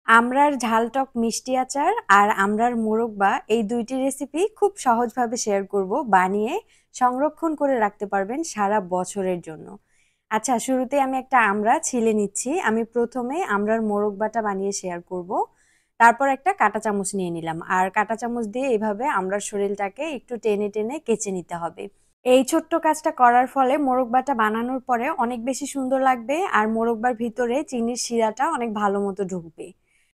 আমড়ার ঝালটক মিষ্টি আচার আর আমড়ার মোরব্বা এই দুইটি রেসিপি খুব সহজভাবে শেয়ার করব বানিয়ে সংরক্ষণ করে রাখতে পারবেন সারা বছরের জন্য। আচ্ছা, শুরুতে আমি একটা আমড়া ছিলে নিচ্ছি। আমি প্রথমে আমড়ার মোরব্বাটা বানিয়ে শেয়ার করব। তারপর একটা কাঁটা চামচ নিয়ে নিলাম আর কাঁটা চামচ দিয়ে এভাবে আমড়ার শরীরটাকে একটু টেনে টেনে কেচে নিতে হবে। এই ছোট্ট কাজটা করার ফলে মোরব্বাটা বানানোর পরে অনেক বেশি সুন্দর লাগবে আর মোরব্বার ভিতরে চিনির শিরাটা অনেক ভালো মতো ঢুকবে।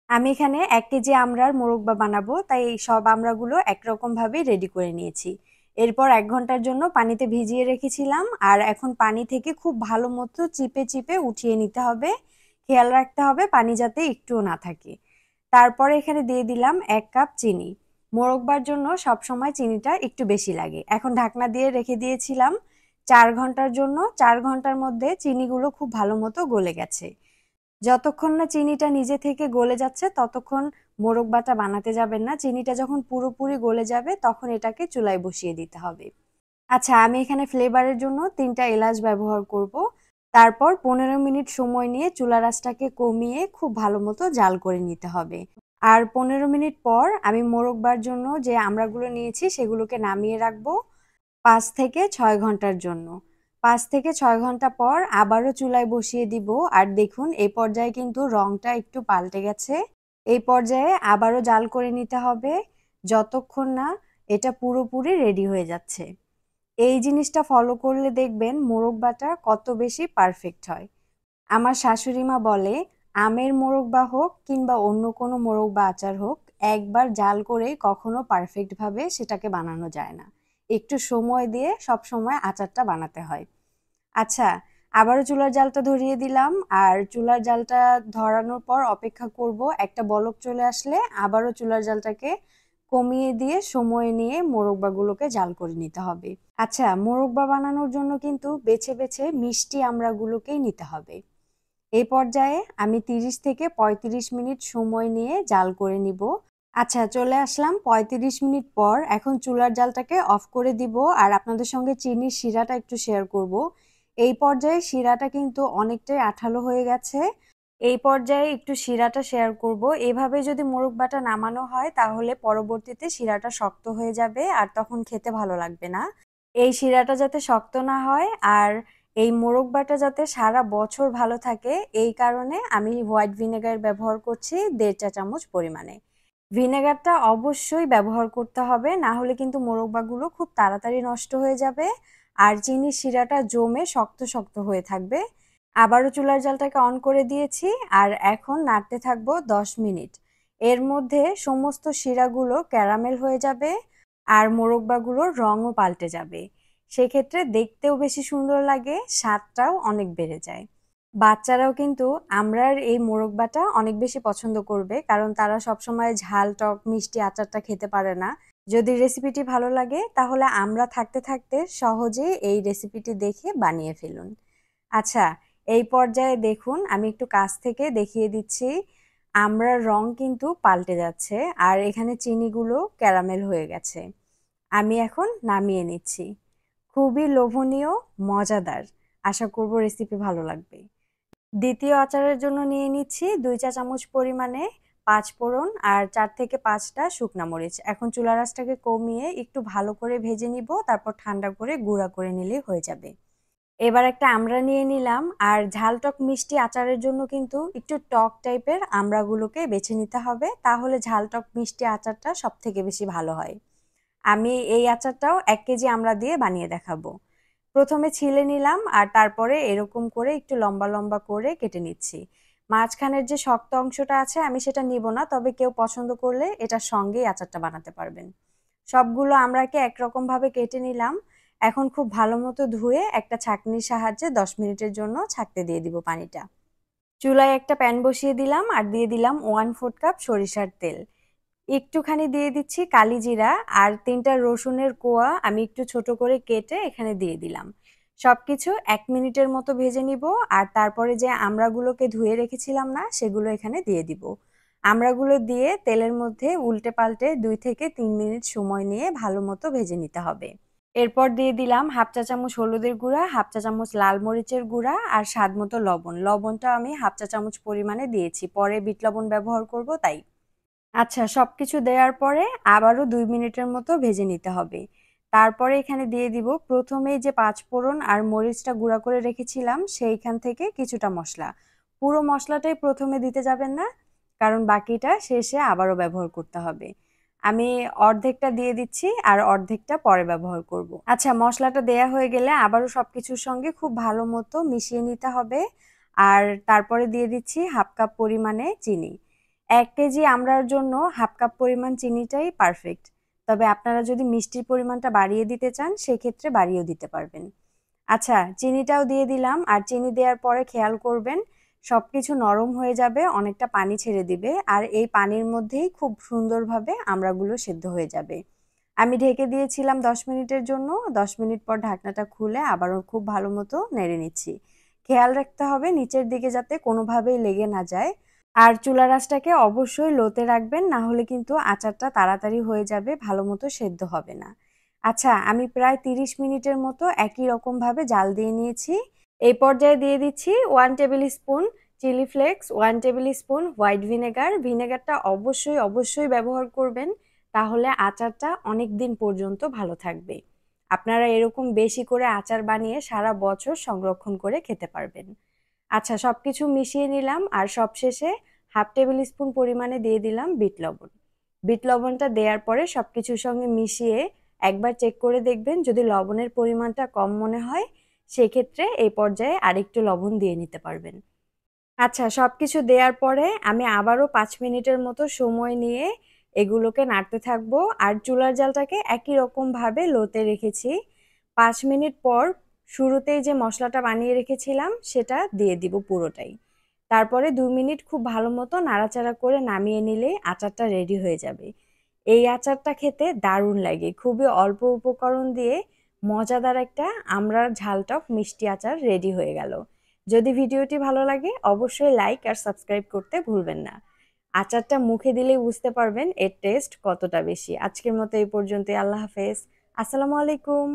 আমি এখানে ১ কেজি আমড়ার মোরব্বা বানাবো, তাই এই সব আমড়াগুলো একরকমভাবেই রেডি করে নিয়েছি। এরপর ১ ঘন্টার জন্য পানিতে ভিজিয়ে রেখেছিলাম আর এখন পানি থেকে খুব ভালো মতো চিপে চিপে উঠিয়ে নিতে হবে। খেয়াল রাখতে হবে পানি যাতে একটুও না থাকে। তারপরে এখানে দিয়ে দিলাম ১ কাপ চিনি। মোরব্বার জন্য সবসময় চিনিটা একটু বেশি লাগে। এখন ঢাকনা দিয়ে রেখে দিয়েছিলাম ৪ ঘন্টার জন্য। ৪ ঘন্টার মধ্যে চিনিগুলো খুব ভালো মতো গলে গেছে। যতক্ষণ না চিনিটা নিজে থেকে গলে যাচ্ছে ততক্ষণ মোরব্বাটা বানাতে যাবেন না। চিনিটা যখন পুরোপুরি গলে যাবে তখন এটাকে চুলায় বসিয়ে দিতে হবে। আচ্ছা, আমি এখানে ফ্লেভারের জন্য ৩ টা এলাচ ব্যবহার করব। তারপর ১৫ মিনিট সময় নিয়ে চুলার আঁচটাকে কমিয়ে খুব ভালো মতো জাল করে নিতে হবে। আর ১৫ মিনিট পর আমি মোরব্বার জন্য যে আমড়াগুলো নিয়েছি সেগুলোকে নামিয়ে রাখবো ৫ থেকে ৬ ঘন্টার জন্য। ৫ থেকে ৬ ঘন্টা পর আবারও চুলায় বসিয়ে দিব আর দেখুন এই পর্যায়ে কিন্তু রংটা একটু পাল্টে গেছে। এই পর্যায়ে আবারও জাল করে নিতে হবে যতক্ষণ না এটা পুরোপুরি রেডি হয়ে যাচ্ছে। এই জিনিসটা ফলো করলে দেখবেন মোরব্বাটা কত বেশি পারফেক্ট হয়। আমার শাশুড়ি মা বলে, আমের মোরব্বা হোক কিংবা অন্য কোনো মোরব্বা আচার হোক, একবার জাল করে কখনো পারফেক্ট ভাবে সেটাকে বানানো যায় না। একটু সময় দিয়ে সবসময় আচারটা বানাতে হয়। আচ্ছা, আবারও চুলার জালটা ধরিয়ে দিলাম আর চুলার জালটা ধরানোর পর অপেক্ষা করব একটা বলক চলে আসলে আবারও চুলার জালটাকে কমিয়ে দিয়ে সময় নিয়ে মোরব্বাগুলোকে জাল করে নিতে হবে। আচ্ছা, মোরব্বা বানানোর জন্য কিন্তু বেছে বেছে মিষ্টি আমড়াগুলোকেই নিতে হবে। এই পর্যায়ে আমি ৩০ থেকে ৩৫ মিনিট সময় নিয়ে জাল করে নিব। আচ্ছা, চলে আসলাম ৩৫ মিনিট পর। এখন চুলার জালটাকে অফ করে দিব আর আপনাদের সঙ্গে চিনির শিরাটা একটু শেয়ার করব। এই পর্যায়ে শিরাটা কিন্তু অনেকটাই আঠালো হয়ে গেছে। এই পর্যায়ে একটু শিরাটা শেয়ার করব। এভাবে যদি মোরব্বাটা নামানো হয় তাহলে পরবর্তীতে শিরাটা শক্ত হয়ে যাবে আর তখন খেতে ভালো লাগবে না। এই শিরাটা যাতে শক্ত না হয় আর এই মোরব্বাটা যাতে সারা বছর ভালো থাকে এই কারণে আমি হোয়াইট ভিনেগার ব্যবহার করছি ১.৫ চা চামচ পরিমাণে। ভিনেগারটা অবশ্যই ব্যবহার করতে হবে, না হলে কিন্তু মোরব্বাগুলো খুব তাড়াতাড়ি নষ্ট হয়ে যাবে আর চিনির শিরাটা জমে শক্ত শক্ত হয়ে থাকবে। আবারও চুলার জালটাকে অন করে দিয়েছি আর এখন নাড়তে থাকবো ১০ মিনিট। এর মধ্যে সমস্ত শিরাগুলো ক্যারামেল হয়ে যাবে আর মোরব্বাগুলোর রঙও পাল্টে যাবে। সেক্ষেত্রে দেখতেও বেশি সুন্দর লাগে, স্বাদটাও অনেক বেড়ে যায়। বাচ্চারাও কিন্তু আমড়ার এই মোরব্বাটা অনেক বেশি পছন্দ করবে, কারণ তারা সবসময় ঝাল টক মিষ্টি আচারটা খেতে পারে না। যদি রেসিপিটি ভালো লাগে তাহলে আমরা থাকতে থাকতে সহজেই এই রেসিপিটি দেখে বানিয়ে ফেলুন। আচ্ছা, এই পর্যায়ে দেখুন আমি একটু কাছ থেকে দেখিয়ে দিচ্ছি। আমড়ার রং কিন্তু পাল্টে যাচ্ছে আর এখানে চিনিগুলো ক্যারামেল হয়ে গেছে। আমি এখন নামিয়ে নিচ্ছি। খুবই লোভনীয়, মজাদার। আশা করব রেসিপি ভালো লাগবে। দ্বিতীয় আচারের জন্য নিয়ে নিচ্ছি ২ চা চামচ পরিমাণে ৫ ফোড়ন আর ৪ থেকে ৫ টা শুকনা মরিচ। এখন চুলার আঁচটাকে কমিয়ে একটু ভালো করে ভেজে নিব, তারপর ঠান্ডা করে গুঁড়া করে নিলেই হয়ে যাবে। এবার একটা আমড়া নিয়ে নিলাম আর ঝাল টক মিষ্টি আচারের জন্য কিন্তু একটু টক টাইপের আমড়াগুলোকে বেছে নিতে হবে, তাহলে ঝাল টক মিষ্টি আচারটা সবথেকে বেশি ভালো হয়। আমি এই আচারটাও ১ কেজি আমড়া দিয়ে বানিয়ে দেখাবো। প্রথমে ছিলে নিলাম আর তারপরে এরকম করে একটু লম্বা লম্বা করে কেটে নিচ্ছি। মাঝখানের যে শক্ত অংশটা আছে আমি সেটা নিব না, তবে কেউ পছন্দ করলে এটার সঙ্গেই আচারটা বানাতে পারবেন। সবগুলো আমড়াকে একরকম ভাবে কেটে নিলাম। এখন খুব ভালো মতো ধুয়ে একটা ছাঁকনির সাহায্যে ১০ মিনিটের জন্য ছাঁকতে দিয়ে দিব পানিটা। চুলায় একটা প্যান বসিয়ে দিলাম আর দিয়ে দিলাম 1/4 কাপ সরিষার তেল। একটুখানি দিয়ে দিচ্ছি কালিজিরা আর ৩ টা রসুনের কোয়া আমি একটু ছোট করে কেটে এখানে দিয়ে দিলাম। সবকিছু ১ মিনিটের মতো ভেজে নিব আর তারপরে যে আমড়াগুলোকে ধুয়ে রেখেছিলাম না সেগুলো এখানে দিয়ে দিব। আমড়াগুলো দিয়ে তেলের মধ্যে উল্টে পাল্টে ২ থেকে ৩ মিনিট সময় নিয়ে ভালো মতো ভেজে নিতে হবে। এরপর দিয়ে দিলাম হাফ চা চামচ হলুদের গুঁড়া, হাফ চা চামচ লাল মরিচের গুঁড়া আর স্বাদ মতো লবণ। লবণটা আমি হাফ চা চামচ পরিমাণে দিয়েছি, পরে বিট লবণ ব্যবহার করব তাই। আচ্ছা, সবকিছু দেওয়ার পরে আবারও ২ মিনিটের মতো ভেজে নিতে হবে। তারপরে এখানে দিয়ে দিব প্রথমেই যে পাঁচফোড়ন আর মরিচটা গুঁড়া করে রেখেছিলাম সেইখান থেকে কিছুটা মসলা। পুরো মসলাটাই প্রথমে দিতে যাবেন না, কারণ বাকিটা শেষে আবারও ব্যবহার করতে হবে। আমি অর্ধেকটা দিয়ে দিচ্ছি আর অর্ধেকটা পরে ব্যবহার করব। আচ্ছা, মসলাটা দেয়া হয়ে গেলে আবারও সবকিছুর সঙ্গে খুব ভালো মতো মিশিয়ে নিতে হবে। আর তারপরে দিয়ে দিচ্ছি হাফ কাপ পরিমাণে চিনি। ১ কেজি আমড়ার জন্য হাফ কাপ পরিমাণ চিনিটাই পারফেক্ট। তবে আপনারা যদি মিষ্টির পরিমাণটা বাড়িয়ে দিতে চান সেক্ষেত্রে বাড়িয়েও দিতে পারবেন। আচ্ছা, চিনিটাও দিয়ে দিলাম আর চিনি দেওয়ার পরে খেয়াল করবেন সবকিছু নরম হয়ে যাবে, অনেকটা পানি ছেড়ে দিবে আর এই পানির মধ্যেই খুব সুন্দরভাবে আমড়াগুলো সেদ্ধ হয়ে যাবে। আমি ঢেকে দিয়েছিলাম ১০ মিনিটের জন্য। ১০ মিনিট পর ঢাকনাটা খুলে আবারও খুব ভালো মতো নেড়ে নিচ্ছি। খেয়াল রাখতে হবে নিচের দিকে যাতে কোনোভাবেই লেগে না যায়। আর চুলার আঁচটাকে অবশ্যই লোতে রাখবেন, না হলে কিন্তু আচারটা তাড়াতাড়ি হয়ে যাবে, ভালো মতো সেদ্ধ হবে না। আচ্ছা, আমি প্রায় ৩০ মিনিটের মতো একই রকমভাবে জাল দিয়ে নিয়েছি। এই পর্যায়ে দিয়ে দিচ্ছি 1 tablespoon chilli flakes, 1 tablespoon white vinegar. ভিনেগারটা অবশ্যই ব্যবহার করবেন, তাহলে আচারটা অনেক দিন পর্যন্ত ভালো থাকবে। আপনারা এরকম বেশি করে আচার বানিয়ে সারা বছর সংরক্ষণ করে খেতে পারবেন। আচ্ছা, সবকিছু মিশিয়ে নিলাম আর সবশেষে হাফ টেবিল স্পুন পরিমাণে দিয়ে দিলাম বিট লবণ। বিট লবণটা দেওয়ার পরে সবকিছুর সঙ্গে মিশিয়ে একবার চেক করে দেখবেন, যদি লবণের পরিমাণটা কম মনে হয় সেক্ষেত্রে এই পর্যায়ে আরেকটু লবণ দিয়ে নিতে পারবেন। আচ্ছা, সবকিছু দেওয়ার পরে আমি আবারও ৫ মিনিটের মতো সময় নিয়ে এগুলোকে নাড়তে থাকবো আর চুলার জালটাকে একই রকমভাবে লোতে রেখেছি। ৫ মিনিট পর শুরুতেই যে মসলাটা বানিয়ে রেখেছিলাম সেটা দিয়ে দিব পুরোটাই। তারপরে ২ মিনিট খুব ভালো মতো নাড়াচাড়া করে নামিয়ে নিলেই আচারটা রেডি হয়ে যাবে। এই আচারটা খেতে দারুণ লাগে। খুবই অল্প উপকরণ দিয়ে মজাদার একটা আমড়ার ঝালটক মিষ্টি আচার রেডি হয়ে গেল। যদি ভিডিওটি ভালো লাগে অবশ্যই লাইক আর সাবস্ক্রাইব করতে ভুলবেন না। আচারটা মুখে দিলেই বুঝতে পারবেন এর টেস্ট কতটা বেশি। আজকের মতো এই পর্যন্তই। আল্লাহ হাফেজ। আসসালামু আলাইকুম।